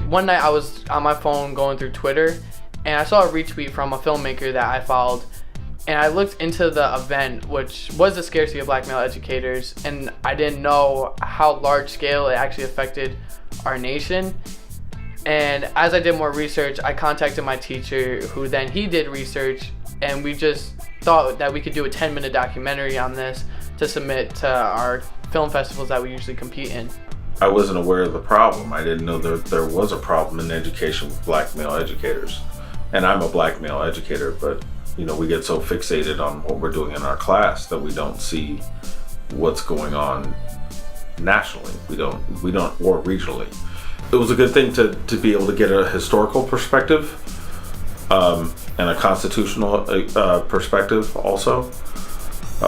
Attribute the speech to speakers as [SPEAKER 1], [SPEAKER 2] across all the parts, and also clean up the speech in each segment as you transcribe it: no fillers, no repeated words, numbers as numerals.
[SPEAKER 1] one night I was on my phone going through Twitter, and I saw a retweet from a filmmaker that I followed, and I looked into the event, which was the scarcity of black male educators, and I didn't know how large scale it actually affected our nation. And as I did more research, I contacted my teacher, who then he did research, and we just thought that we could do a 10-minute documentary on this to submit to our film festivals that we usually compete in.
[SPEAKER 2] I wasn't aware of the problem. I didn't know there was a problem in education with black male educators. And I'm a black male educator, but we get so fixated on what we're doing in our class that we don't see what's going on nationally. We don't, or regionally. It was a good thing to be able to get a historical perspective and a constitutional perspective also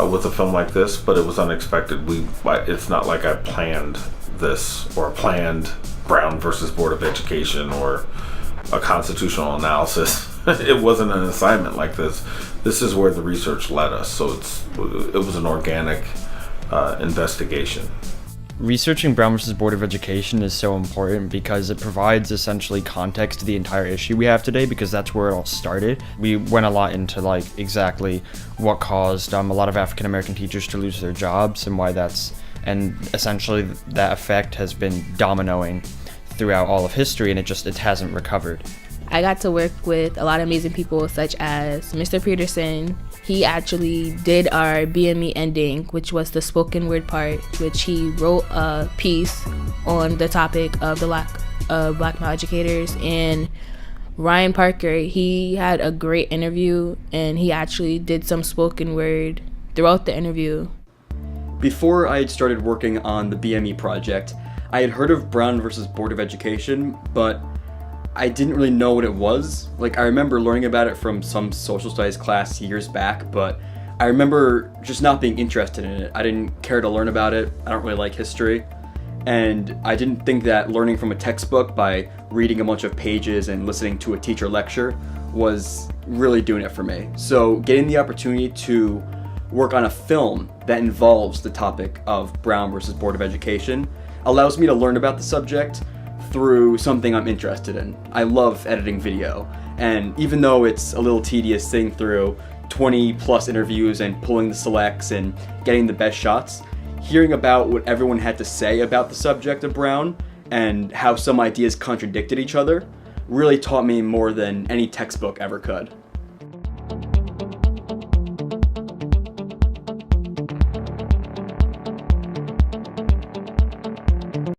[SPEAKER 2] with a film like this, but it was unexpected. It's not like I planned this or planned Brown versus Board of Education or a constitutional analysis. It wasn't an assignment like this. This is where the research led us, so it was an organic investigation.
[SPEAKER 3] Researching Brown versus Board of Education is so important because it provides essentially context to the entire issue we have today, because that's where it all started. We went a lot into exactly what caused a lot of African American teachers to lose their jobs and why and essentially that effect has been dominoing throughout all of history, and it hasn't recovered.
[SPEAKER 4] I got to work with a lot of amazing people such as Mr. Peterson. He actually did our BME ending, which was the spoken word part, which he wrote a piece on the topic of the black male educators. And Ryan Parker, he had a great interview, and he actually did some spoken word throughout the interview.
[SPEAKER 5] Before I had started working on the BME project, I had heard of Brown versus Board of Education, but I didn't really know what it was. I remember learning about it from some social studies class years back, but I remember just not being interested in it. I didn't care to learn about it. I don't really like history. And I didn't think that learning from a textbook by reading a bunch of pages and listening to a teacher lecture was really doing it for me. So getting the opportunity to work on a film that involves the topic of Brown versus Board of Education allows me to learn about the subject through something I'm interested in. I love editing video, and even though it's a little tedious sitting through 20 plus interviews and pulling the selects and getting the best shots, hearing about what everyone had to say about the subject of Brown and how some ideas contradicted each other really taught me more than any textbook ever could.